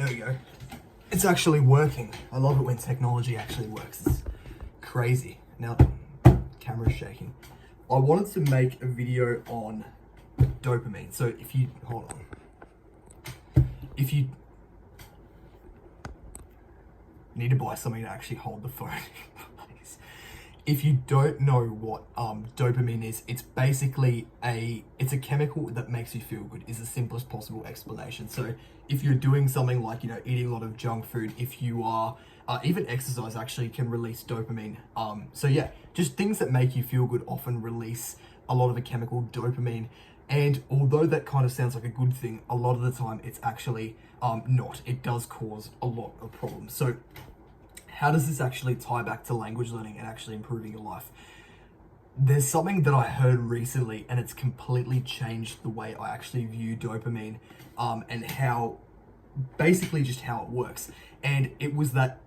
There we go. It's actually working. I love it when technology actually works. It's crazy. Now, camera's shaking. I wanted to make a video on dopamine. So if you, hold on. If you need to buy something to actually hold the phone, please. If you don't know what dopamine is, it's basically it's a chemical that makes you feel good, is the simplest possible explanation. So if you're doing something like, eating a lot of junk food, if you are, even exercise actually can release dopamine. So yeah, just things that make you feel good often release a lot of the chemical dopamine. And although that kind of sounds like a good thing, a lot of the time it's actually not. It does cause a lot of problems. So how does this actually tie back to language learning and actually improving your life? There's something that I heard recently, and it's completely changed the way I actually view dopamine, and how, basically just how it works. And it was that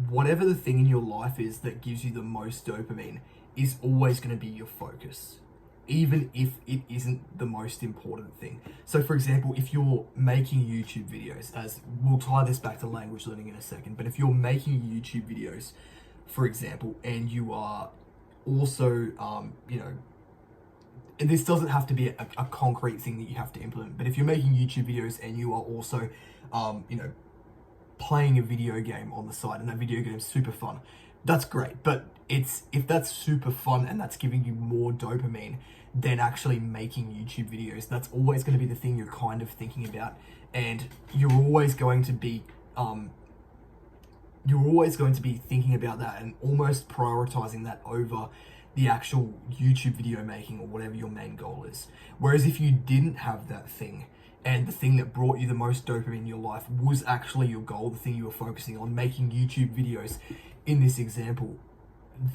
whatever the thing in your life is that gives you the most dopamine is always going to be your focus, even if it isn't the most important thing. So for example, if you're making YouTube videos, as we'll tie this back to language learning in a second, but if you're making YouTube videos, for example, and you are also, and this doesn't have to be a concrete thing that you have to implement, but if you're making YouTube videos and you are also, playing a video game on the side, and that video game's super fun, that's great. But if that's super fun and that's giving you more dopamine than actually making YouTube videos, that's always going to be the thing you're kind of thinking about, and you're always going to be thinking about that and almost prioritizing that over the actual YouTube video making or whatever your main goal is. Whereas if you didn't have that thing, and the thing that brought you the most dopamine in your life was actually your goal, the thing you were focusing on, making YouTube videos in this example,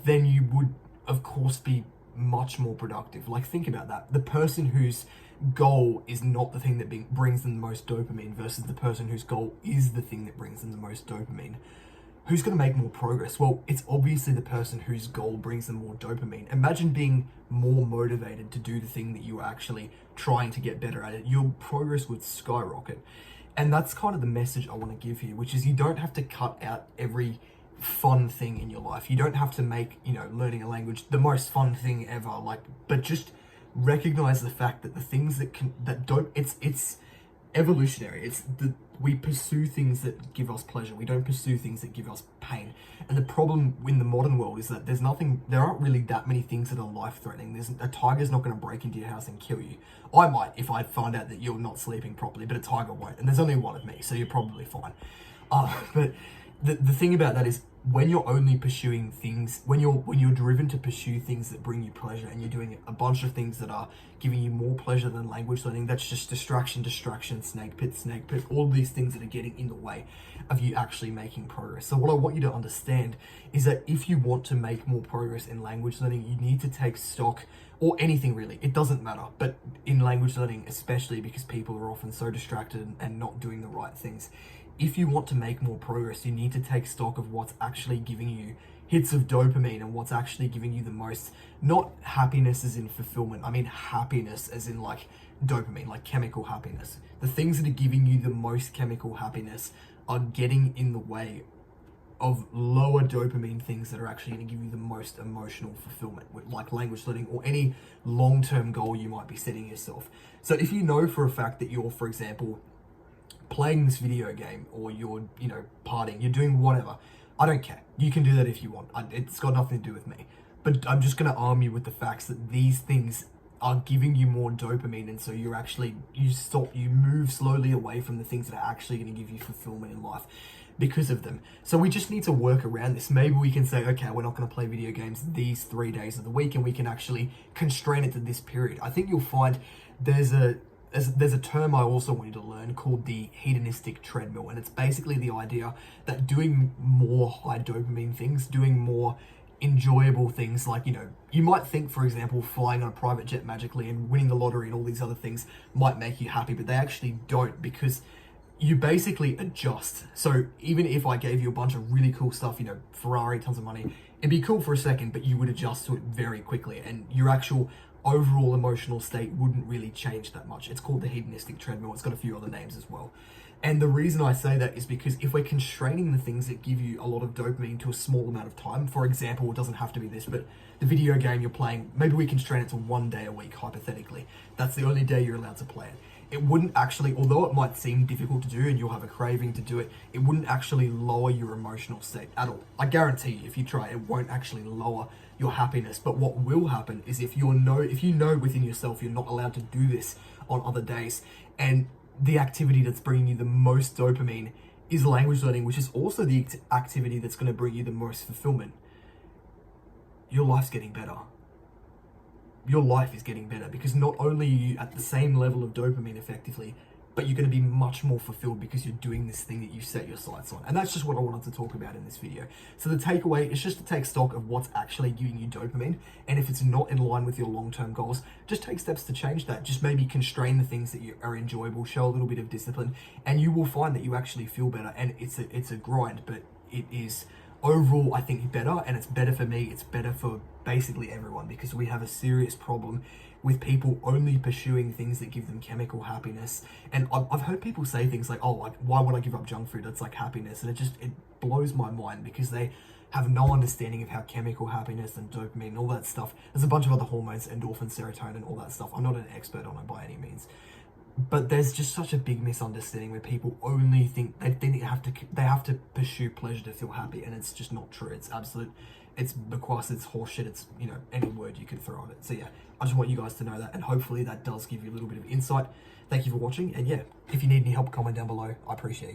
then you would, of course, be much more productive. Like, think about that. The person whose goal is not the thing that brings them the most dopamine versus the person whose goal is the thing that brings them the most dopamine. Who's going to make more progress? Well, it's obviously the person whose goal brings them more dopamine. Imagine being more motivated to do the thing that you're actually trying to get better at it. Your progress would skyrocket. And that's kind of the message I want to give here, which is you don't have to cut out every fun thing in your life. You don't have to make, learning a language the most fun thing ever. But just recognize the fact that the things that don't, it's evolutionary. We pursue things that give us pleasure. We don't pursue things that give us pain. And the problem in the modern world is that there aren't really that many things that are life-threatening. A tiger's not going to break into your house and kill you. I might if I find out that you're not sleeping properly, but a tiger won't. And there's only one of me, so you're probably fine. But the thing about that is, when you're only pursuing things, when you're driven to pursue things that bring you pleasure, and you're doing a bunch of things that are giving you more pleasure than language learning, that's just distraction, snake pit, all these things that are getting in the way of you actually making progress. So what I want you to understand is that if you want to make more progress in language learning, you need to take stock, or anything really, it doesn't matter, but in language learning especially, because people are often so distracted and not doing the right things. If you want to make more progress, you need to take stock of what's actually giving you hits of dopamine and what's actually giving you the most, not happiness as in fulfillment, I mean happiness as in like dopamine, like chemical happiness. The things that are giving you the most chemical happiness are getting in the way of lower dopamine things that are actually going to give you the most emotional fulfillment, like language learning or any long-term goal you might be setting yourself. So if you know for a fact that you're, for example, playing this video game, or you're, partying, you're doing whatever, I don't care. You can do that if you want. It's got nothing to do with me. But I'm just going to arm you with the facts that these things are giving you more dopamine, and so you move slowly away from the things that are actually going to give you fulfillment in life because of them. So we just need to work around this. Maybe we can say, okay, we're not going to play video games these 3 days of the week, and we can actually constrain it to this period. I think you'll find there's a term I also want you to learn called the hedonistic treadmill, and it's basically the idea that doing more high dopamine things, doing more enjoyable things, like, you might think, for example, flying on a private jet magically and winning the lottery and all these other things might make you happy, but they actually don't, because you basically adjust. So even if I gave you a bunch of really cool stuff, Ferrari, tons of money, it'd be cool for a second, but you would adjust to it very quickly, and your actual overall emotional state wouldn't really change that much. It's called the hedonistic treadmill. It's got a few other names as well. And the reason I say that is because if we're constraining the things that give you a lot of dopamine to a small amount of time, for example, it doesn't have to be this, but the video game you're playing, maybe we constrain it to 1 day a week, hypothetically. That's the only day you're allowed to play it. It wouldn't actually, although it might seem difficult to do and you'll have a craving to do it, it wouldn't actually lower your emotional state at all. I guarantee you, if you try, it won't actually lower your happiness. But what will happen is if you know within yourself you're not allowed to do this on other days, and the activity that's bringing you the most dopamine is language learning, which is also the activity that's going to bring you the most fulfillment, your life's getting better. Your life is getting better because not only are you at the same level of dopamine effectively, but you're going to be much more fulfilled because you're doing this thing that you set your sights on. And that's just what I wanted to talk about in this video. So the takeaway is just to take stock of what's actually giving you dopamine. And if it's not in line with your long-term goals, just take steps to change that. Just maybe constrain the things that are enjoyable, show a little bit of discipline, and you will find that you actually feel better. And it's a grind, but it is overall, I think, better, and it's better for me, it's better for basically everyone, because we have a serious problem with people only pursuing things that give them chemical happiness. And I've heard people say things like, oh, like, why would I give up junk food? That's like happiness. And it blows my mind because they have no understanding of how chemical happiness and dopamine and all that stuff, there's a bunch of other hormones, endorphins, serotonin, all that stuff. I'm not an expert on it by any means. But there's just such a big misunderstanding where people only think they have to pursue pleasure to feel happy, and it's just not true. It's because it's horseshit. It's, any word you could throw on it. So yeah, I just want you guys to know that, and hopefully that does give you a little bit of insight. Thank you for watching, and yeah, if you need any help, comment down below. I appreciate you.